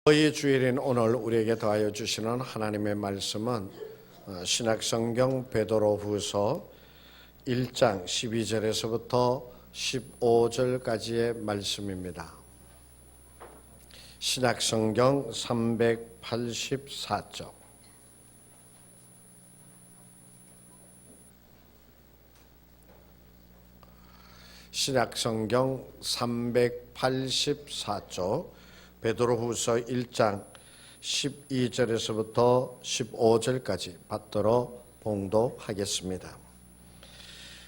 거의 주일인 오늘 우리에게 더하여 주시는 하나님의 말씀은 신약성경 베드로후서 1장 12절에서부터 15절까지의 말씀입니다. 신약성경 384쪽. 신약성경 384쪽 베드로후서 1장 12절에서부터 15절까지 받들어 봉독하겠습니다.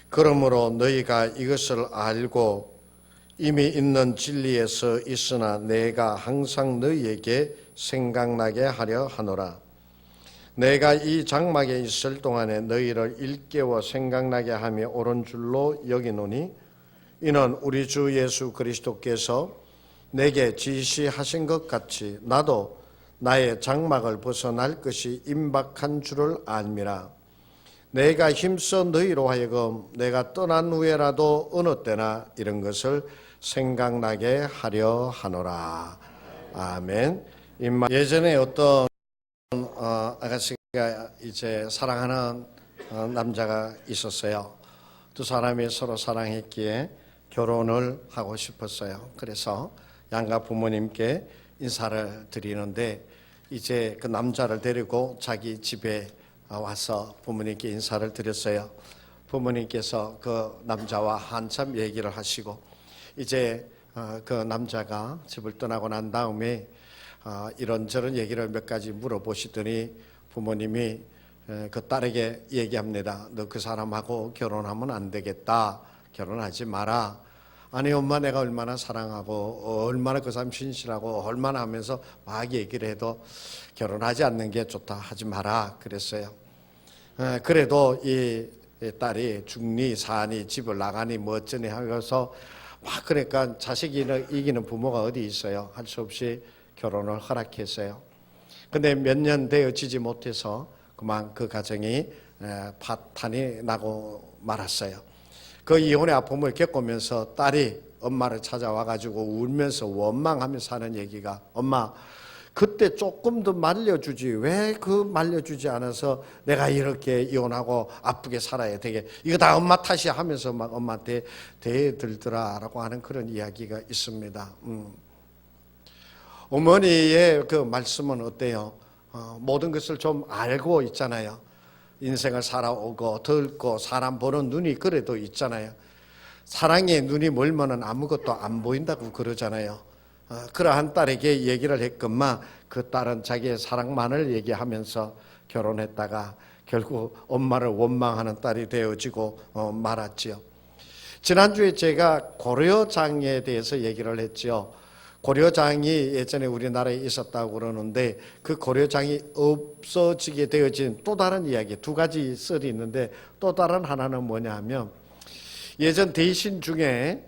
그러므로 너희가 이것을 알고 이미 있는 진리에서 있으나 내가 항상 너희에게 생각나게 하려 하노라. 내가 이 장막에 있을 동안에 너희를 일깨워 생각나게 함이 옳은 줄로 여기노니 이는 우리 주 예수 그리스도께서 내게 지시하신 것 같이 나도 나의 장막을 벗어날 것이 임박한 줄을 알미라. 내가 힘써 너희로 하여금 내가 떠난 후에라도 어느 때나 이런 것을 생각나게 하려 하노라. 아멘. 예전에 어떤 아가씨가 이제 사랑하는 남자가 있었어요. 두 사람이 서로 사랑했기에 결혼을 하고 싶었어요. 그래서 양가 부모님께 인사를 드리는데 이제 그 남자를 데리고 자기 집에 와서 부모님께 인사를 드렸어요. 부모님께서 그 남자와 한참 얘기를 하시고 이제 그 남자가 집을 떠나고 난 다음에 이런저런 얘기를 몇 가지 물어보시더니 부모님이 그 딸에게 얘기합니다. 너 그 사람하고 결혼하면 안 되겠다. 결혼하지 마라. 아니 엄마 내가 얼마나 사랑하고 얼마나 그 사람 신실하고 얼마나 하면서 막 얘기를 해도 결혼하지 않는 게 좋다 하지 마라 그랬어요. 그래도 이 딸이 죽니 사니 집을 나가니 뭐 어쩌니 하면서 막 그러니까 자식이 이기는 부모가 어디 있어요. 할 수 없이 결혼을 허락했어요. 근데 몇 년 되어지지 못해서 그만 그 가정이 파탄이 나고 말았어요. 그 이혼의 아픔을 겪으면서 딸이 엄마를 찾아와가지고 울면서 원망하면서 하는 얘기가 엄마 그때 조금 더 말려주지 왜 그 말려주지 않아서 내가 이렇게 이혼하고 아프게 살아야 되게 이거 다 엄마 탓이야 하면서 막 엄마한테 대들더라라고 하는 그런 이야기가 있습니다. 어머니의 그 말씀은 어때요? 모든 것을 좀 알고 있잖아요. 인생을 살아오고 듣고 사람 보는 눈이 그래도 있잖아요. 사랑의 눈이 멀면은 아무것도 안 보인다고 그러잖아요. 그러한 딸에게 얘기를 했건만 그 딸은 자기의 사랑만을 얘기하면서 결혼했다가 결국 엄마를 원망하는 딸이 되어지고 말았지요. 지난주에 제가 고려장에 대해서 얘기를 했죠. 고려장이 예전에 우리나라에 있었다고 그러는데 그 고려장이 없어지게 되어진 또 다른 이야기 두 가지 썰이 있는데 또 다른 하나는 뭐냐 하면 예전 대신 중에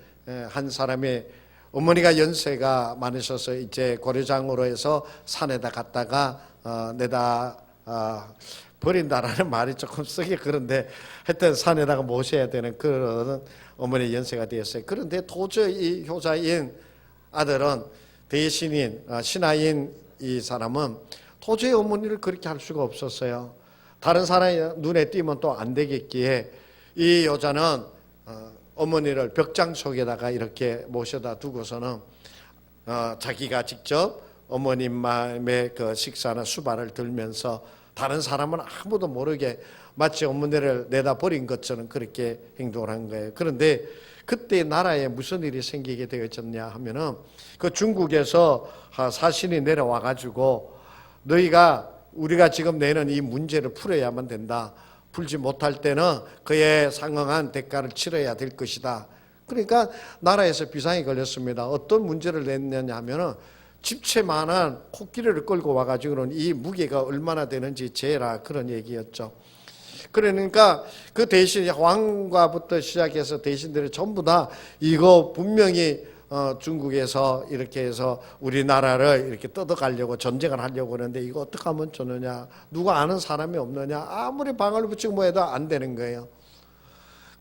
한 사람의 어머니가 연세가 많으셔서 이제 고려장으로 해서 산에다 갔다가 내다 버린다라는 말이 조금 쓰기 그런데 하여튼 산에다가 모셔야 되는 그런 어머니 연세가 되었어요. 그런데 도저히 이 효자인 아들은 대신인 신하인 이 사람은 도저히 어머니를 그렇게 할 수가 없었어요. 다른 사람이 눈에 띄면 또 안 되겠기에 이 여자는 어머니를 벽장 속에다가 이렇게 모셔다 두고서는 자기가 직접 어머님의 그 식사나 수발을 들면서 다른 사람은 아무도 모르게 마치 어머니를 내다 버린 것처럼 그렇게 행동을 한 거예요. 그런데 그때 나라에 무슨 일이 생기게 되었냐 하면은 그 중국에서 사신이 내려와 가지고 너희가 우리가 지금 내는 이 문제를 풀어야만 된다. 풀지 못할 때는 그에 상응한 대가를 치러야 될 것이다. 그러니까 나라에서 비상이 걸렸습니다. 어떤 문제를 냈느냐 하면은 집채만한 코끼리를 끌고 와 가지고는 이 무게가 얼마나 되는지 재라 그런 얘기였죠. 그러니까 그 대신 왕과부터 시작해서 대신들이 전부 다 이거 분명히 중국에서 이렇게 해서 우리나라를 이렇게 뜯어가려고 전쟁을 하려고 하는데 이거 어떻게 하면 좋느냐 누가 아는 사람이 없느냐 아무리 방을 붙이고 뭐 해도 안 되는 거예요.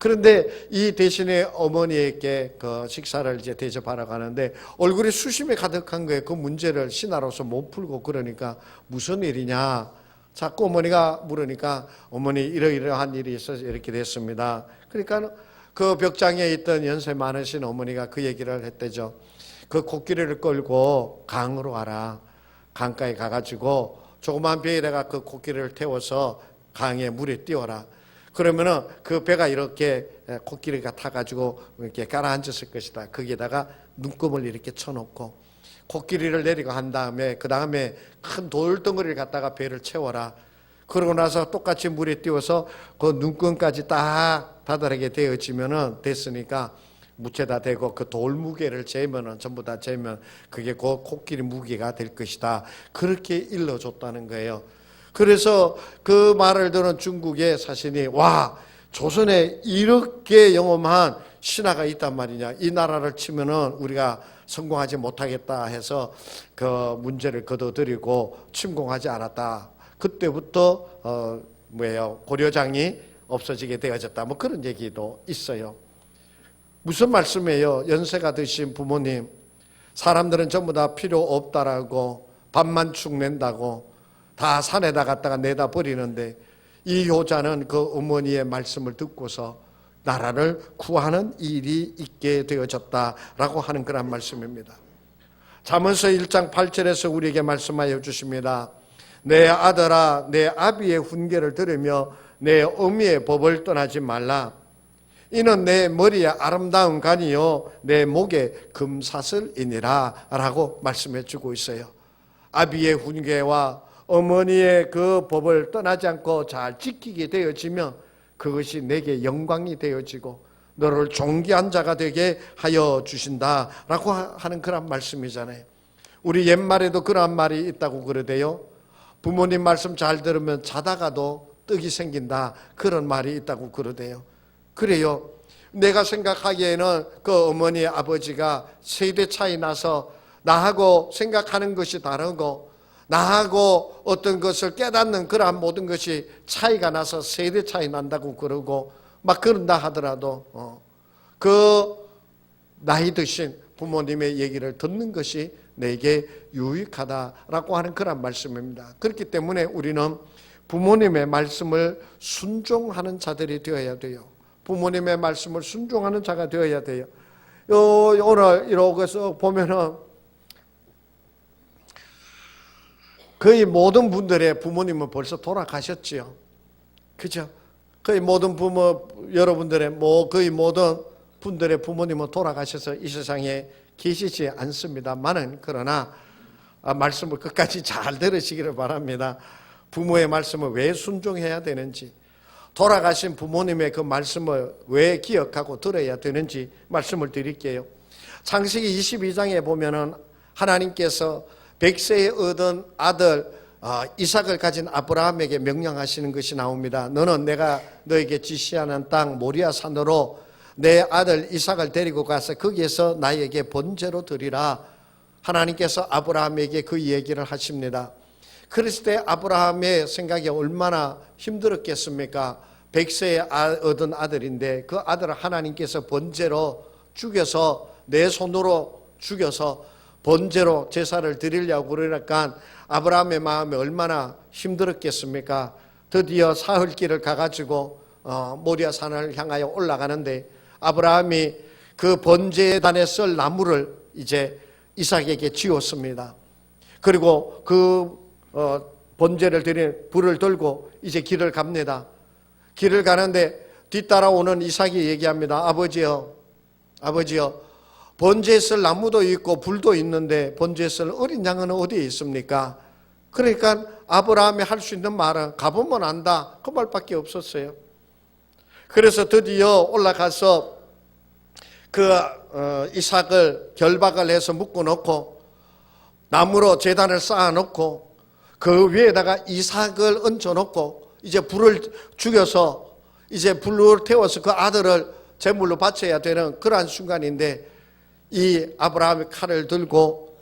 그런데 이 대신에 어머니에게 그 식사를 이제 대접하러 가는데 얼굴이 수심이 가득한 거예요. 그 문제를 신하로서 못 풀고 그러니까 무슨 일이냐. 자꾸 어머니가 물으니까 어머니 이러이러한 일이 있어서 이렇게 됐습니다. 그러니까 그 벽장에 있던 연세 많으신 어머니가 그 얘기를 했대죠. 그 코끼리를 끌고 강으로 가라. 강가에 가가지고 조그만 배에다가 그 코끼리를 태워서 강에 물에 띄워라. 그러면은 그 배가 이렇게 코끼리가 타가지고 이렇게 가라앉았을 것이다. 거기에다가 눈금을 이렇게 쳐놓고 코끼리를 내리고 한 다음에 그 다음에 큰 돌덩어리를 갖다가 배를 채워라. 그러고 나서 똑같이 물에 띄워서 그 눈금까지 딱 다다르게 되어지면은 됐으니까 무채다 대고 그 돌 무게를 재면은 전부 다 재면 그게 그 코끼리 무게가 될 것이다. 그렇게 일러줬다는 거예요. 그래서 그 말을 들은 중국의 사신이 와 조선에 이렇게 영험한 신하가 있단 말이냐. 이 나라를 치면은 우리가 성공하지 못하겠다 해서 그 문제를 거둬들이고 침공하지 않았다. 그때부터 고려장이 없어지게 되어졌다. 뭐 그런 얘기도 있어요. 무슨 말씀이에요? 연세가 드신 부모님, 사람들은 전부 다 필요 없다라고 밥만 축낸다고 다 산에다 갖다가 내다 버리는데 이 효자는 그 어머니의 말씀을 듣고서 나라를 구하는 일이 있게 되어졌다라고 하는 그런 말씀입니다. 잠언서 1장 8절에서 우리에게 말씀하여 주십니다. 내 아들아 내 아비의 훈계를 들으며 내 어미의 법을 떠나지 말라. 이는 내 머리에 아름다운 간이요 내 목에 금사슬이니라 라고 말씀해 주고 있어요. 아비의 훈계와 어머니의 그 법을 떠나지 않고 잘 지키게 되어지면 그것이 내게 영광이 되어지고 너를 존귀한 자가 되게 하여 주신다라고 하는 그런 말씀이잖아요. 우리 옛말에도 그런 말이 있다고 그러대요. 부모님 말씀 잘 들으면 자다가도 떡이 생긴다. 그런 말이 있다고 그러대요. 그래요. 내가 생각하기에는 그 어머니 아버지가 세대 차이 나서 나하고 생각하는 것이 다르고 나하고 어떤 것을 깨닫는 그러한 모든 것이 차이가 나서 세대 차이 난다고 그러고 막 그런다 하더라도 그 나이 드신 부모님의 얘기를 듣는 것이 내게 유익하다라고 하는 그런 말씀입니다. 그렇기 때문에 우리는 부모님의 말씀을 순종하는 자들이 되어야 돼요. 부모님의 말씀을 순종하는 자가 되어야 돼요. 오늘 이러고서 보면은 거의 모든 분들의 부모님은 벌써 돌아가셨지요. 그죠? 거의 모든 부모, 여러분들의 거의 모든 분들의 부모님은 돌아가셔서 이 세상에 계시지 않습니다만은 그러나 말씀을 끝까지 잘 들으시기를 바랍니다. 부모의 말씀을 왜 순종해야 되는지, 돌아가신 부모님의 그 말씀을 왜 기억하고 들어야 되는지 말씀을 드릴게요. 창세기 22장에 보면은 하나님께서 100세에 얻은 아들 이삭을 가진 아브라함에게 명령하시는 것이 나옵니다. 너는 내가 너에게 지시하는 땅 모리아 산으로 내 아들 이삭을 데리고 가서 거기에서 나에게 번제로 드리라. 하나님께서 아브라함에게 그 얘기를 하십니다. 그랬을 때 아브라함의 생각이 얼마나 힘들었겠습니까? 100세에 얻은 아들인데 그 아들을 하나님께서 번제로 죽여서 내 손으로 죽여서 번제로 제사를 드리려고 그러니까 아브라함의 마음이 얼마나 힘들었겠습니까? 드디어 사흘길을 가가지고 모리아 산을 향하여 올라가는데 아브라함이 그 번제단에 쓸 나무를 이제 이삭에게 지었습니다. 그리고 그 번제를 드린 불을 들고 이제 길을 갑니다. 길을 가는데 뒤따라오는 이삭이 얘기합니다. 아버지요, 번제에 쓸 나무도 있고 불도 있는데 번제에 쓸 어린 양은 어디에 있습니까? 그러니까 아브라함이 할 수 있는 말은 가보면 안다. 그 말밖에 없었어요. 그래서 드디어 올라가서 그 이삭을 결박을 해서 묶어놓고 나무로 제단을 쌓아놓고 그 위에다가 이삭을 얹어놓고 이제 불을 죽여서 이제 불을 태워서 그 아들을 제물로 바쳐야 되는 그러한 순간인데 이 아브라함이 칼을 들고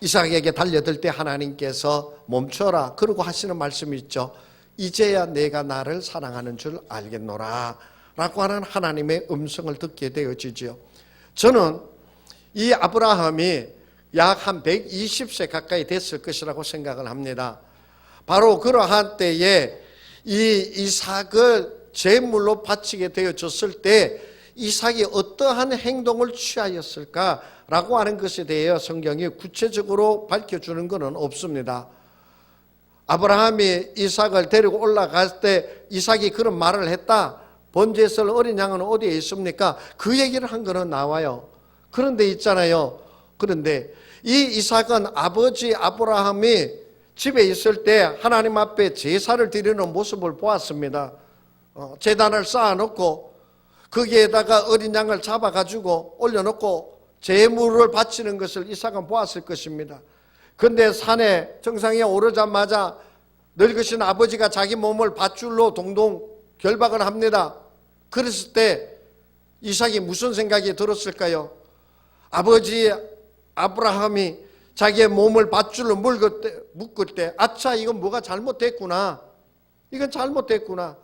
이삭에게 달려들 때 하나님께서 멈춰라 그러고 하시는 말씀이 있죠. 이제야 내가 나를 사랑하는 줄 알겠노라 라고 하는 하나님의 음성을 듣게 되어지죠. 저는 이 아브라함이 약 한 120세 가까이 됐을 것이라고 생각을 합니다. 바로 그러한 때에 이 이삭을 제물로 바치게 되어졌을 때 이삭이 어떠한 행동을 취하였을까라고 하는 것에 대해 성경이 구체적으로 밝혀주는 것은 없습니다. 아브라함이 이삭을 데리고 올라갈 때 이삭이 그런 말을 했다. 번제설 어린 양은 어디에 있습니까? 그 얘기를 한 거는 나와요. 그런데 있잖아요. 그런데 이 이삭은 아버지 아브라함이 집에 있을 때 하나님 앞에 제사를 드리는 모습을 보았습니다. 제단을 쌓아놓고 거기에다가 어린 양을 잡아가지고 올려놓고 제물을 바치는 것을 이삭은 보았을 것입니다. 그런데 산에 정상에 오르자마자 늙으신 아버지가 자기 몸을 밧줄로 동동 결박을 합니다. 그랬을 때 이삭이 무슨 생각이 들었을까요? 아버지 아브라함이 자기의 몸을 밧줄로 묶을 때 아차 이건 뭐가 잘못됐구나. 이건 잘못됐구나.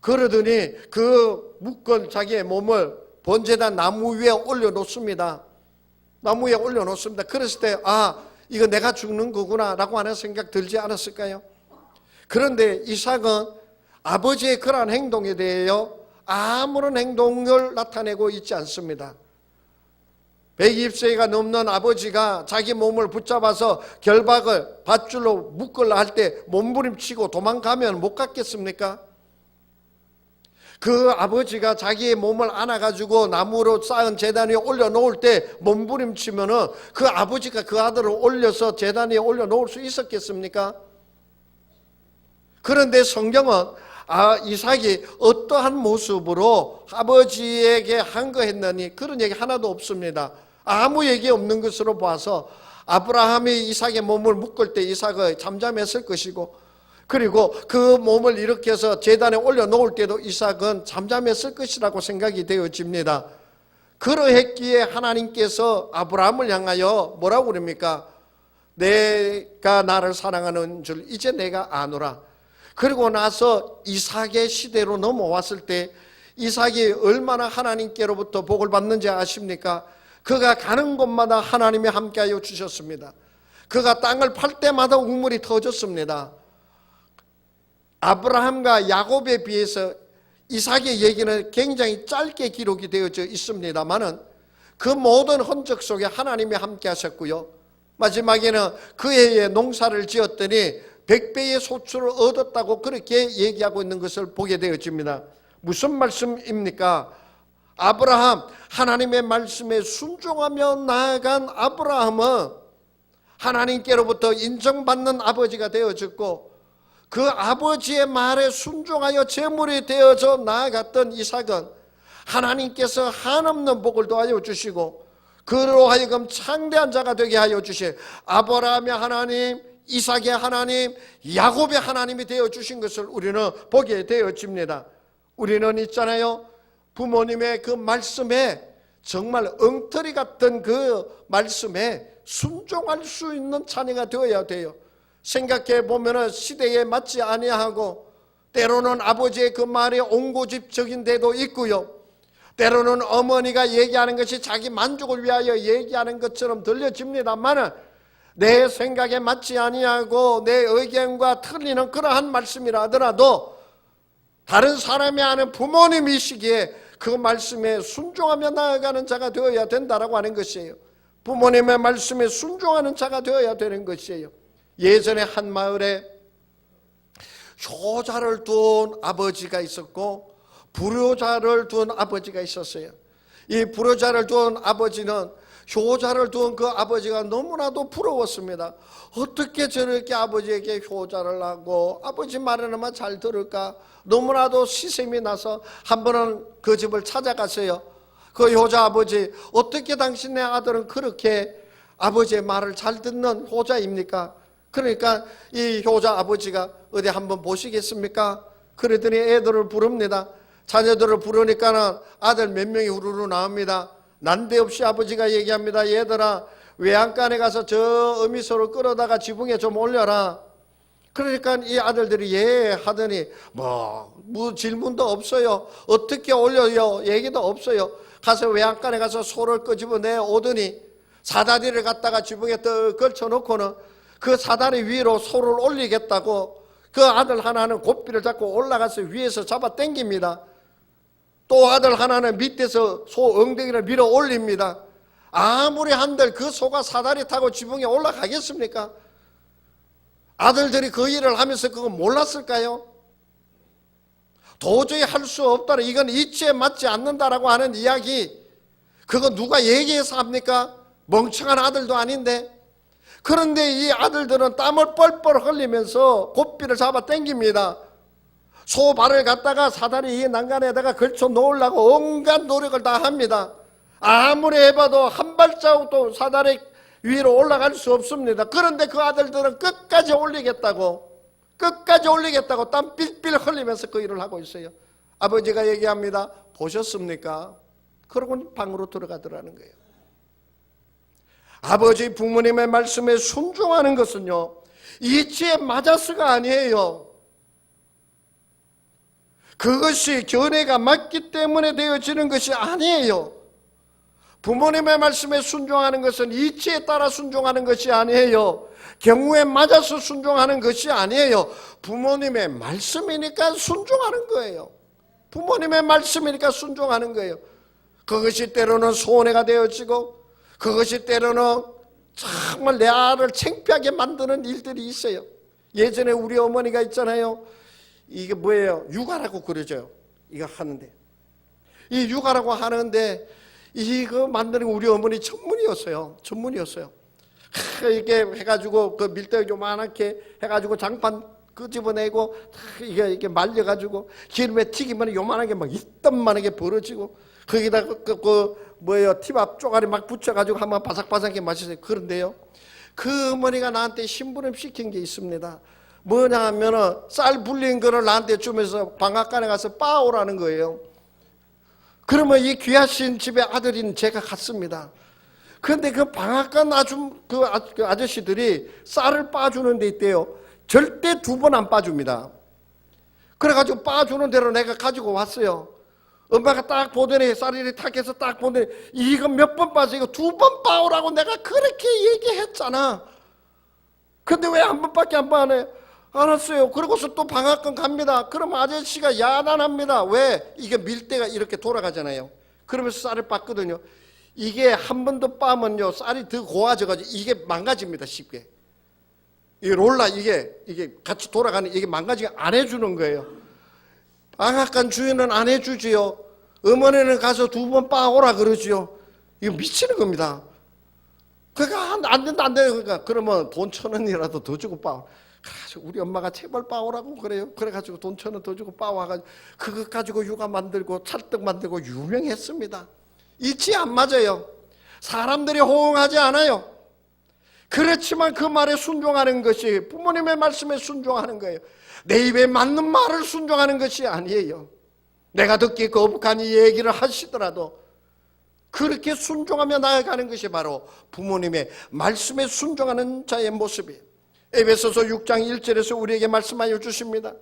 그러더니 그 묶은 자기의 몸을 번제단 나무 위에 올려놓습니다. 나무 위에 올려놓습니다. 그랬을 때 이거 내가 죽는 거구나 라고 하는 생각 들지 않았을까요? 그런데 이삭은 아버지의 그러한 행동에 대하여 아무런 행동을 나타내고 있지 않습니다. 120세가 넘는 아버지가 자기 몸을 붙잡아서 결박을 밧줄로 묶으려 할 때 몸부림치고 도망가면 못 갔겠습니까? 그 아버지가 자기의 몸을 안아가지고 나무로 쌓은 제단 위에 올려놓을 때 몸부림치면은 그 아버지가 그 아들을 올려서 제단 위에 올려놓을 수 있었겠습니까? 그런데 성경은 이삭이 어떠한 모습으로 아버지에게 항거했느니 그런 얘기 하나도 없습니다. 아무 얘기 없는 것으로 봐서 아브라함이 이삭의 몸을 묶을 때 이삭은 잠잠했을 것이고 그리고 그 몸을 일으켜서 제단에 올려놓을 때도 이삭은 잠잠했을 것이라고 생각이 되어집니다. 그러했기에 하나님께서 아브라함을 향하여 뭐라고 그럽니까? 내가 나를 사랑하는 줄 이제 내가 아노라. 그리고 나서 이삭의 시대로 넘어왔을 때 이삭이 얼마나 하나님께로부터 복을 받는지 아십니까? 그가 가는 곳마다 하나님이 함께하여 주셨습니다. 그가 땅을 팔 때마다 우물이 터졌습니다. 아브라함과 야곱에 비해서 이삭의 얘기는 굉장히 짧게 기록이 되어져 있습니다만은 그 모든 흔적 속에 하나님이 함께 하셨고요. 마지막에는 그 해에 농사를 지었더니 100배의 소출을 얻었다고 그렇게 얘기하고 있는 것을 보게 되어집니다. 무슨 말씀입니까? 아브라함, 하나님의 말씀에 순종하며 나아간 아브라함은 하나님께로부터 인정받는 아버지가 되어졌고 그 아버지의 말에 순종하여 제물이 되어져 나아갔던 이삭은 하나님께서 한없는 복을 더하여 주시고 그로 하여금 창대한 자가 되게 하여 주실 아브라함의 하나님, 이삭의 하나님, 야곱의 하나님이 되어 주신 것을 우리는 보게 되어집니다. 우리는 있잖아요, 부모님의 그 말씀에 정말 엉터리 같은 그 말씀에 순종할 수 있는 자녀가 되어야 돼요. 생각해 보면은 시대에 맞지 아니하고 때로는 아버지의 그 말이 옹고집적인 데도 있고요. 때로는 어머니가 얘기하는 것이 자기 만족을 위하여 얘기하는 것처럼 들려집니다만은 내 생각에 맞지 아니하고 내 의견과 틀리는 그러한 말씀이라 하더라도 다른 사람이 아는 부모님이시기에 그 말씀에 순종하며 나아가는 자가 되어야 된다라고 하는 것이에요. 부모님의 말씀에 순종하는 자가 되어야 되는 것이에요. 예전에 한 마을에 효자를 둔 아버지가 있었고 불효자를 둔 아버지가 있었어요. 이 불효자를 둔 아버지는 효자를 둔 그 아버지가 너무나도 부러웠습니다. 어떻게 저렇게 아버지에게 효자를 하고 아버지 말에만 잘 들을까? 너무나도 시샘이 나서 한 번은 그 집을 찾아갔어요. 그 효자 아버지, 어떻게 당신네 아들은 그렇게 아버지의 말을 잘 듣는 효자입니까? 그러니까 이 효자 아버지가 어디 한번 보시겠습니까? 그러더니 애들을 부릅니다. 자녀들을 부르니까는 아들 몇 명이 후루루 나옵니다. 난데없이 아버지가 얘기합니다. 얘들아, 외양간에 가서 저 어미소를 끌어다가 지붕에 좀 올려라. 그러니까 이 아들들이 예 하더니 뭐 질문도 없어요. 어떻게 올려요? 얘기도 없어요. 가서 외양간에 가서 소를 끄집어내 오더니 사다리를 갖다가 지붕에 떡 걸쳐놓고는 그 사다리 위로 소를 올리겠다고 그 아들 하나는 고삐를 잡고 올라가서 위에서 잡아 당깁니다. 또 아들 하나는 밑에서 소 엉덩이를 밀어 올립니다. 아무리 한들 그 소가 사다리 타고 지붕에 올라가겠습니까? 아들들이 그 일을 하면서 그거 몰랐을까요? 도저히 할 수 없다는, 이건 이치에 맞지 않는다라고 하는 이야기, 그거 누가 얘기해서 합니까? 멍청한 아들도 아닌데. 그런데 이 아들들은 땀을 뻘뻘 흘리면서 고삐를 잡아 당깁니다. 소 발을 갖다가 사다리 이 난간에다가 걸쳐 놓으려고 온갖 노력을 다 합니다. 아무리 해봐도 한 발자국도 사다리 위로 올라갈 수 없습니다. 그런데 그 아들들은 끝까지 올리겠다고 땀 삘삘 흘리면서 그 일을 하고 있어요. 아버지가 얘기합니다. 보셨습니까? 그러고 방으로 들어가더라는 거예요. 아버지 부모님의 말씀에 순종하는 것은요, 이치에 맞아서가 아니에요. 그것이 견해가 맞기 때문에 되어지는 것이 아니에요. 부모님의 말씀에 순종하는 것은 이치에 따라 순종하는 것이 아니에요. 경우에 맞아서 순종하는 것이 아니에요. 부모님의 말씀이니까 순종하는 거예요. 부모님의 말씀이니까 순종하는 거예요. 그것이 때로는 손해가 되어지고, 그것이 때로는 정말 내 아를 창피하게 만드는 일들이 있어요. 예전에 우리 어머니가 있잖아요. 이게 뭐예요? 육아라고 그러죠. 이거 하는데, 이 육아라고 하는데 이거 만드는 우리 어머니 전문이었어요. 이렇게 해가지고 그 밀떡 요만하게 해가지고 장판 끄집어내고 이게 말려가지고 기름에 튀기면 요만하게 막 이딴만하게 벌어지고, 거기다 티밥 쪼가리 막 붙여가지고 한번 바삭바삭하게 마시세요. 그런데요, 그 어머니가 나한테 심부름 시킨 게 있습니다. 뭐냐 하면은 쌀 불린 거를 나한테 주면서 방앗간에 가서 빻아오라는 거예요. 그러면 이 귀하신 집의 아들인 제가 갔습니다. 그런데 그 방앗간 그 아저씨들이 쌀을 빻아주는 데 있대요. 절대 2번 안 빻아줍니다. 그래가지고 빻아주는 대로 내가 가지고 왔어요. 엄마가 딱 보더니 쌀이 탁 해서 딱 보더니 이거 몇 번 빻아서 이거 2번 빻으라고 내가 그렇게 얘기했잖아. 근데 왜 한 번밖에 안 빻아내? 알았어요. 그러고서 또 방앗간 갑니다. 그럼 아저씨가 야단합니다. 왜? 이게 밀대가 이렇게 돌아가잖아요. 그러면서 쌀을 빻거든요. 이게 한 번 더 빻으면요, 쌀이 더 고와져가지고 이게 망가집니다, 쉽게. 이 롤라 이게 같이 돌아가는 이게 망가지게 안 해주는 거예요. 방앗간 주인은 안 해주지요. 어머니는 가서 2번 빻아오라 그러지요. 이거 미치는 겁니다. 그러니까 안 된다. 그러니까 그러면 돈 1,000원이라도 더 주고 빻아. 그래가지고 우리 엄마가 제발 빻으라고 그래요. 그래가지고 돈 1,000원 더 주고 빻아가지고 그것 가지고 육아 만들고 찰떡 만들고 유명했습니다. 이치 안 맞아요. 사람들이 호응하지 않아요. 그렇지만 그 말에 순종하는 것이 부모님의 말씀에 순종하는 거예요. 내 입에 맞는 말을 순종하는 것이 아니에요. 내가 듣기 거북한 이 얘기를 하시더라도 그렇게 순종하며 나아가는 것이 바로 부모님의 말씀에 순종하는 자의 모습이에요. 에베소서 6장 1절에서 우리에게 말씀하여 주십니다.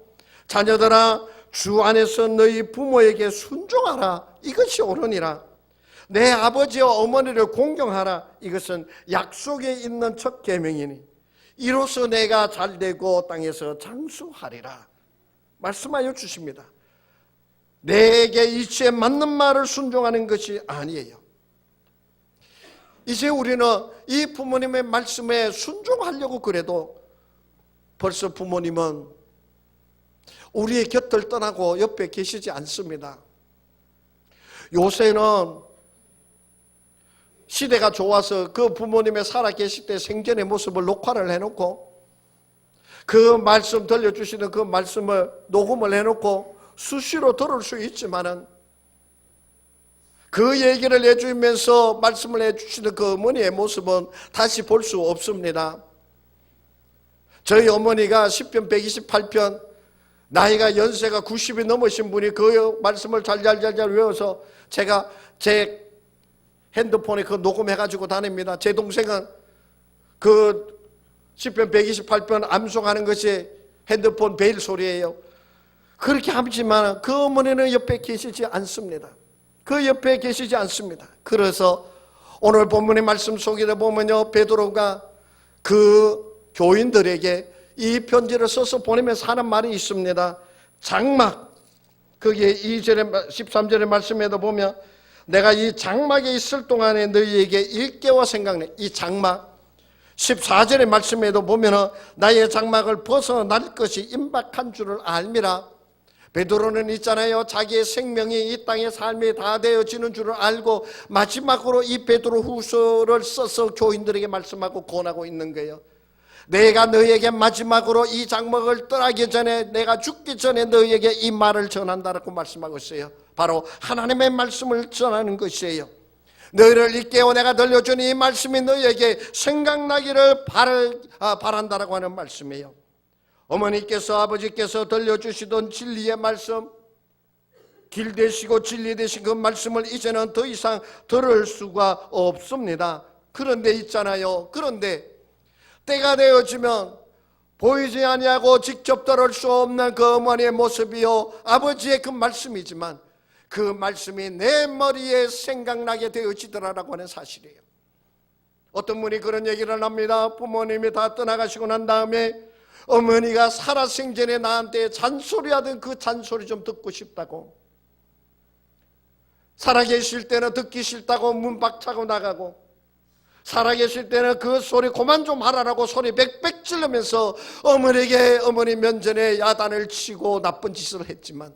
자녀들아, 주 안에서 너희 부모에게 순종하라. 이것이 옳으니라. 내 아버지와 어머니를 공경하라. 이것은 약속에 있는 첫 계명이니 이로써 내가 잘되고 땅에서 장수하리라. 말씀하여 주십니다. 내게 이치에 맞는 말을 순종하는 것이 아니에요. 이제 우리는 이 부모님의 말씀에 순종하려고 그래도 벌써 부모님은 우리의 곁을 떠나고 옆에 계시지 않습니다. 요새는 시대가 좋아서 그 부모님의 살아계실 때 생전의 모습을 녹화를 해놓고 그 말씀 들려주시는 그 말씀을 녹음을 해놓고 수시로 들을 수 있지만은 그 얘기를 해주면서 말씀을 해주시는 그 어머니의 모습은 다시 볼 수 없습니다. 저희 어머니가 시편 128편 나이가 연세가 90이 넘으신 분이 그 말씀을 잘 외워서 제가 제 핸드폰에 그 녹음해가지고 다닙니다. 제 동생은 그 시편 128편 암송하는 것이 핸드폰 벨 소리예요. 그렇게 하지만 그 어머니는 옆에 계시지 않습니다. 그 옆에 계시지 않습니다. 그래서 오늘 본문의 말씀 속에 보면요, 베드로가 그 교인들에게 이 편지를 써서 보내면서 하는 말이 있습니다. 장막, 거기에 2절에 13절의 말씀에도 보면 내가 이 장막에 있을 동안에 너희에게 일깨워 생각내. 이 장막 14절의 말씀에도 보면 나의 장막을 벗어날 것이 임박한 줄을 알미라. 베드로는 있잖아요, 자기의 생명이 이 땅의 삶이 다 되어지는 줄을 알고 마지막으로 이 베드로 후서를 써서 교인들에게 말씀하고 권하고 있는 거예요. 내가 너희에게 마지막으로 이 장막을 떠나기 전에, 내가 죽기 전에 너희에게 이 말을 전한다라고 말씀하고 있어요. 바로 하나님의 말씀을 전하는 것이에요. 너희를 일깨워 내가 들려준 이 말씀이 너희에게 생각나기를 바란다라고 하는 말씀이에요. 어머니께서, 아버지께서 들려주시던 진리의 말씀, 길 되시고 진리 되신 그 말씀을 이제는 더 이상 들을 수가 없습니다. 그런데 있잖아요, 그런데 때가 되어지면 보이지 아니하고 직접 들을 수 없는 그 어머니의 모습이요, 아버지의 그 말씀이지만 그 말씀이 내 머리에 생각나게 되어지더라라고 하는 사실이에요. 어떤 분이 그런 얘기를 합니다. 부모님이 다 떠나가시고 난 다음에 어머니가 살아생전에 나한테 잔소리하던 그 잔소리 좀 듣고 싶다고, 살아계실 때는 듣기 싫다고 문 박차고 나가고, 살아계실 때는 그 소리 그만 좀 하라라고 소리 빽빽 지르면서 어머니 면전에 야단을 치고 나쁜 짓을 했지만,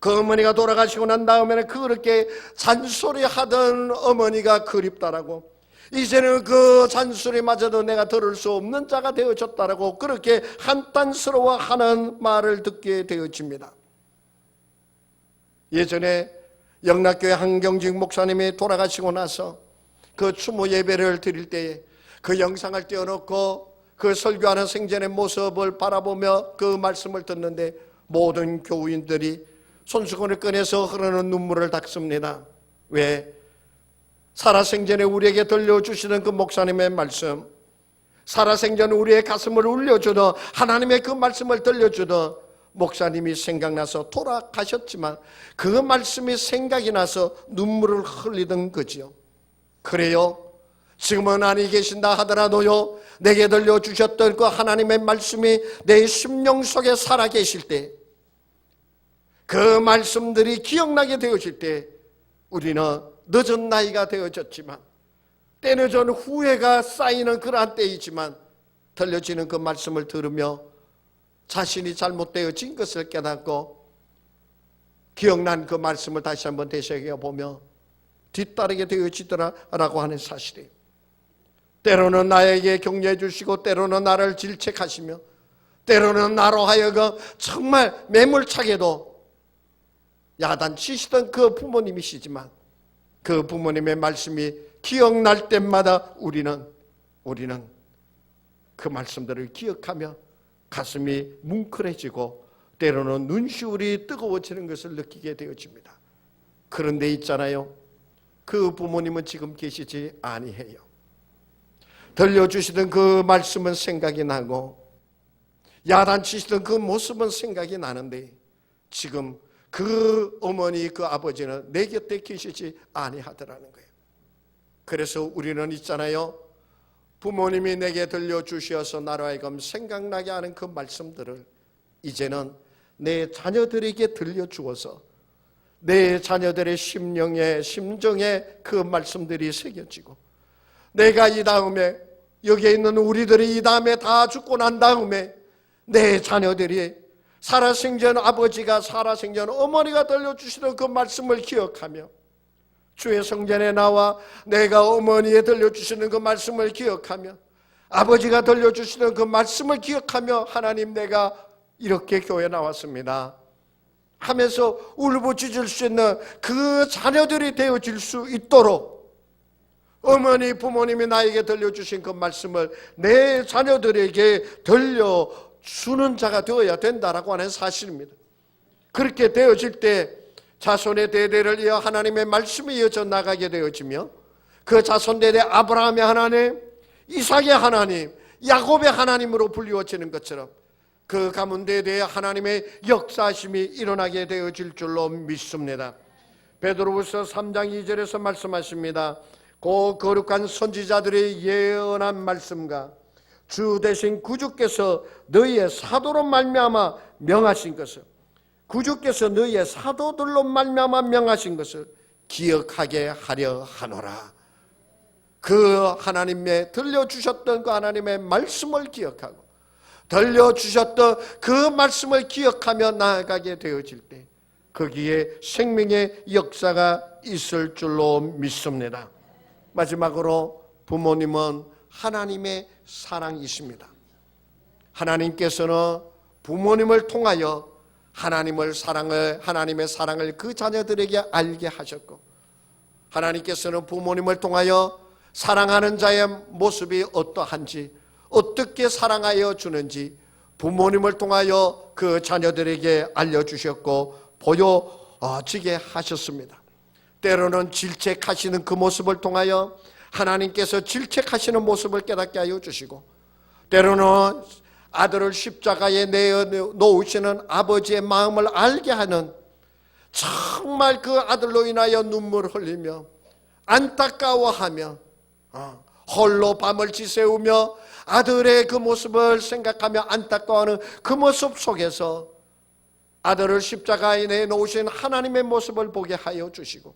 그 어머니가 돌아가시고 난 다음에는 그렇게 잔소리하던 어머니가 그립다라고, 이제는 그 잔소리마저도 내가 들을 수 없는 자가 되어졌다라고 그렇게 한탄스러워하는 말을 듣게 되어집니다. 예전에 영락교회 한경직 목사님이 돌아가시고 나서 그 추모 예배를 드릴 때에 그 영상을 띄워놓고 그 설교하는 생전의 모습을 바라보며 그 말씀을 듣는데 모든 교우인들이 손수건을 꺼내서 흐르는 눈물을 닦습니다. 왜? 살아생전에 우리에게 들려주시는 그 목사님의 말씀, 살아생전에 우리의 가슴을 울려주던 하나님의 그 말씀을 들려주던 목사님이 생각나서 돌아가셨지만 그 말씀이 생각이 나서 눈물을 흘리던 거지요. 그래요, 지금은 아니 계신다 하더라도요, 내게 들려주셨던 그 하나님의 말씀이 내 심령 속에 살아계실 때, 그 말씀들이 기억나게 되어질 때 우리는 늦은 나이가 되어졌지만, 때늦은 후회가 쌓이는 그러한 때이지만 들려지는 그 말씀을 들으며 자신이 잘못되어진 것을 깨닫고 기억난 그 말씀을 다시 한번 되새겨보며 뒤따르게 되어지더라라고 하는 사실이에요. 때로는 나에게 격려해 주시고 때로는 나를 질책하시며 때로는 나로 하여금 정말 매몰차게도 야단치시던 그 부모님이시지만 그 부모님의 말씀이 기억날 때마다 우리는 그 말씀들을 기억하며 가슴이 뭉클해지고 때로는 눈시울이 뜨거워지는 것을 느끼게 되어집니다. 그런데 있잖아요, 그 부모님은 지금 계시지 아니해요. 들려주시던 그 말씀은 생각이 나고 야단치시던 그 모습은 생각이 나는데 지금 그 어머니, 그 아버지는 내 곁에 계시지 아니하더라는 거예요. 그래서 우리는 있잖아요, 부모님이 내게 들려주셔서 나로 하여금 생각나게 하는 그 말씀들을 이제는 내 자녀들에게 들려주어서 내 자녀들의 심정에 그 말씀들이 새겨지고, 내가 이 다음에 여기에 있는 우리들이 이 다음에 다 죽고 난 다음에 내 자녀들이 살아생전 아버지가, 살아생전 어머니가 들려주시던 그 말씀을 기억하며 주의 성전에 나와 내가 어머니에 들려주시는 그 말씀을 기억하며 아버지가 들려주시는 그 말씀을 기억하며 하나님, 내가 이렇게 교회 나왔습니다 하면서 울부짖을 수 있는 그 자녀들이 되어질 수 있도록 어머니, 부모님이 나에게 들려주신 그 말씀을 내 자녀들에게 들려주는 자가 되어야 된다라고 하는 사실입니다. 그렇게 되어질 때 자손의 대대를 이어 하나님의 말씀이 이어져 나가게 되어지며 그 자손 대대 아브라함의 하나님, 이삭의 하나님, 야곱의 하나님으로 불리워지는 것처럼 그 가운데에 대해 하나님의 역사하심이 일어나게 되어질 줄로 믿습니다. 베드로후서 3장 2절에서 말씀하십니다. 그 거룩한 선지자들의 예언한 말씀과 주 대신 구주께서 너희의 사도로 말미암아 명하신 것을, 구주께서 너희의 사도들로 말미암아 명하신 것을 기억하게 하려 하노라. 그 하나님의 들려주셨던 그 하나님의 말씀을 기억하고 들려주셨던 그 말씀을 기억하며 나아가게 되어질 때 거기에 생명의 역사가 있을 줄로 믿습니다. 마지막으로 부모님은 하나님의 사랑이십니다. 하나님께서는 부모님을 통하여 하나님의 사랑을 그 자녀들에게 알게 하셨고, 하나님께서는 부모님을 통하여 사랑하는 자의 모습이 어떠한지, 어떻게 사랑하여 주는지 부모님을 통하여 그 자녀들에게 알려주셨고 보여지게 하셨습니다. 때로는 질책하시는 그 모습을 통하여 하나님께서 질책하시는 모습을 깨닫게 하여 주시고, 때로는 아들을 십자가에 내어놓으시는 아버지의 마음을 알게 하는, 정말 그 아들로 인하여 눈물을 흘리며 안타까워하며 홀로 밤을 지새우며 아들의 그 모습을 생각하며 안타까워하는 그 모습 속에서 아들을 십자가에 내놓으신 하나님의 모습을 보게 하여 주시고,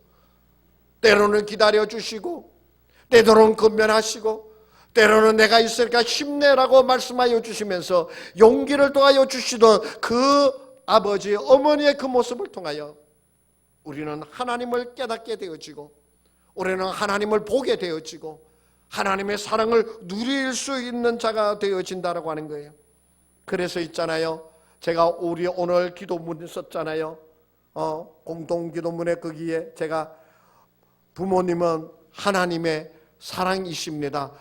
때로는 기다려 주시고, 때로는 권면하시고, 때로는 내가 있으니까 힘내라고 말씀하여 주시면서 용기를 더하여 주시던 그 아버지, 어머니의 그 모습을 통하여 우리는 하나님을 깨닫게 되어지고, 우리는 하나님을 보게 되어지고, 하나님의 사랑을 누릴 수 있는 자가 되어진다라고 하는 거예요. 그래서 있잖아요, 제가 우리 오늘 기도문 썼잖아요. 공동 기도문에 거기에 제가 부모님은 하나님의 사랑이십니다.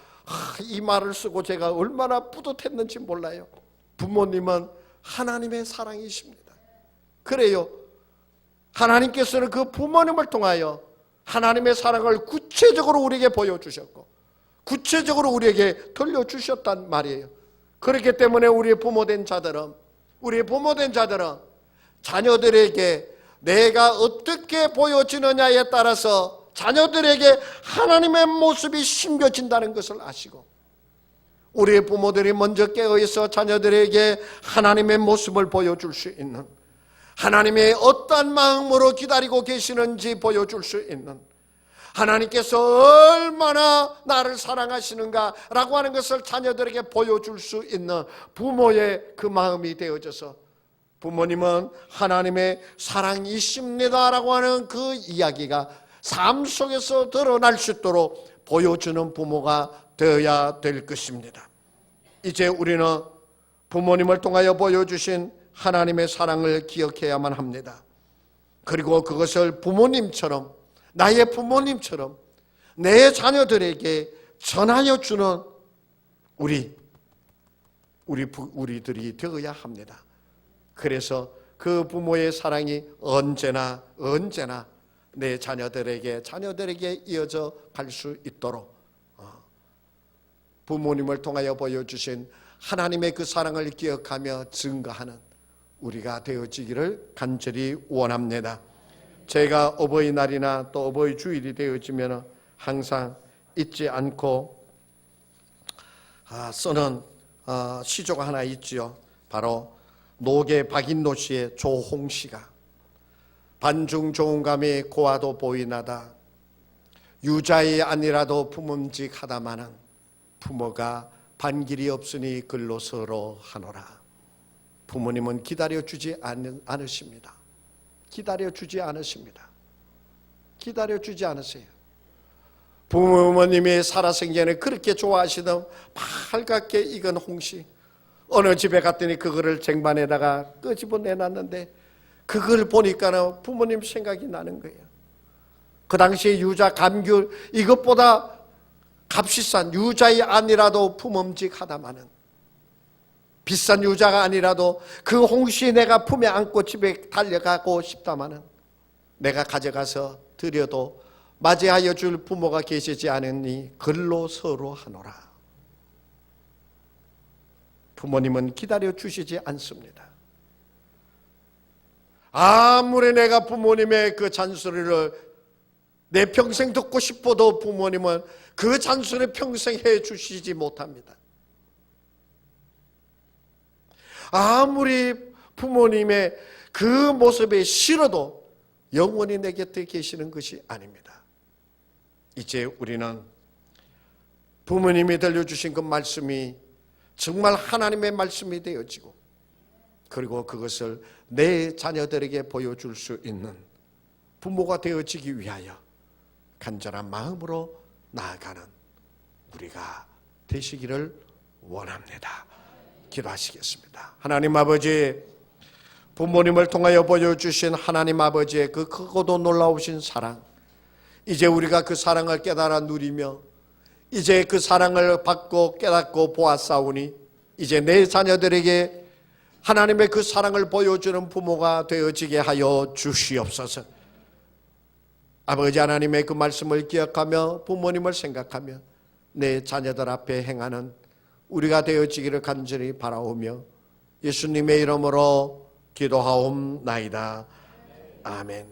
이 말을 쓰고 제가 얼마나 뿌듯했는지 몰라요. 부모님은 하나님의 사랑이십니다. 그래요, 하나님께서는 그 부모님을 통하여 하나님의 사랑을 구체적으로 우리에게 보여주셨고 구체적으로 우리에게 들려주셨단 말이에요. 그렇기 때문에 우리의 부모된 자들은 자녀들에게 내가 어떻게 보여지느냐에 따라서 자녀들에게 하나님의 모습이 심겨진다는 것을 아시고, 우리의 부모들이 먼저 깨어있어 자녀들에게 하나님의 모습을 보여줄 수 있는, 하나님의 어떠한 마음으로 기다리고 계시는지 보여줄 수 있는, 하나님께서 얼마나 나를 사랑하시는가라고 하는 것을 자녀들에게 보여줄 수 있는 부모의 그 마음이 되어져서, 부모님은 하나님의 사랑이십니다라고 하는 그 이야기가 삶 속에서 드러날 수 있도록 보여주는 부모가 되어야 될 것입니다. 이제 우리는 부모님을 통하여 보여주신 하나님의 사랑을 기억해야만 합니다. 그리고 그것을 부모님처럼, 나의 부모님처럼 내 자녀들에게 전하여 주는 우리들이 되어야 합니다. 그래서 그 부모의 사랑이 언제나 내 자녀들에게 이어져 갈 수 있도록 부모님을 통하여 보여주신 하나님의 그 사랑을 기억하며 증거하는 우리가 되어지기를 간절히 원합니다. 제가 어버이날이나 또 어버이 주일이 되어지면 항상 잊지 않고 쓰는 시조가 하나 있지요. 바로 노계 박인노 씨의 조홍시가, 반중 좋은 감이 고와도 보이나다, 유자이 아니라도 품음직하다마는 부모가 반길이 없으니 글로 서로 하노라. 부모님은 기다려주지 않으십니다. 기다려주지 않으세요. 부모님이 살아생전에 그렇게 좋아하시던 빨갛게 익은 홍시, 어느 집에 갔더니 그거를 쟁반에다가 끄집어 내놨는데 그걸 보니까는 부모님 생각이 나는 거예요. 그 당시에 유자, 감귤, 이것보다 값이 싼 유자이 아니라도 품음직하다마는, 비싼 유자가 아니라도 그 홍시 내가 품에 안고 집에 달려가고 싶다마는 내가 가져가서 드려도 맞이하여 줄 부모가 계시지 않으니 글로 서로 하노라. 부모님은 기다려 주시지 않습니다. 아무리 내가 부모님의 그 잔소리를 내 평생 듣고 싶어도 부모님은 그 잔소리 평생 해 주시지 못합니다. 아무리 부모님의 그 모습이 싫어도 영원히 내 곁에 계시는 것이 아닙니다. 이제 우리는 부모님이 들려주신 그 말씀이 정말 하나님의 말씀이 되어지고, 그리고 그것을 내 자녀들에게 보여줄 수 있는 부모가 되어지기 위하여 간절한 마음으로 나아가는 우리가 되시기를 원합니다. 기도하시겠습니다. 하나님 아버지, 부모님을 통하여 보여주신 하나님 아버지의 그 크고도 놀라우신 사랑, 이제 우리가 그 사랑을 깨달아 누리며 이제 그 사랑을 받고 깨닫고 보았사오니 이제 내 자녀들에게 하나님의 그 사랑을 보여주는 부모가 되어지게 하여 주시옵소서. 아버지 하나님의 그 말씀을 기억하며 부모님을 생각하며 내 자녀들 앞에 행하는 우리가 되어지기를 간절히 바라오며 예수님의 이름으로 기도하옵나이다. 아멘.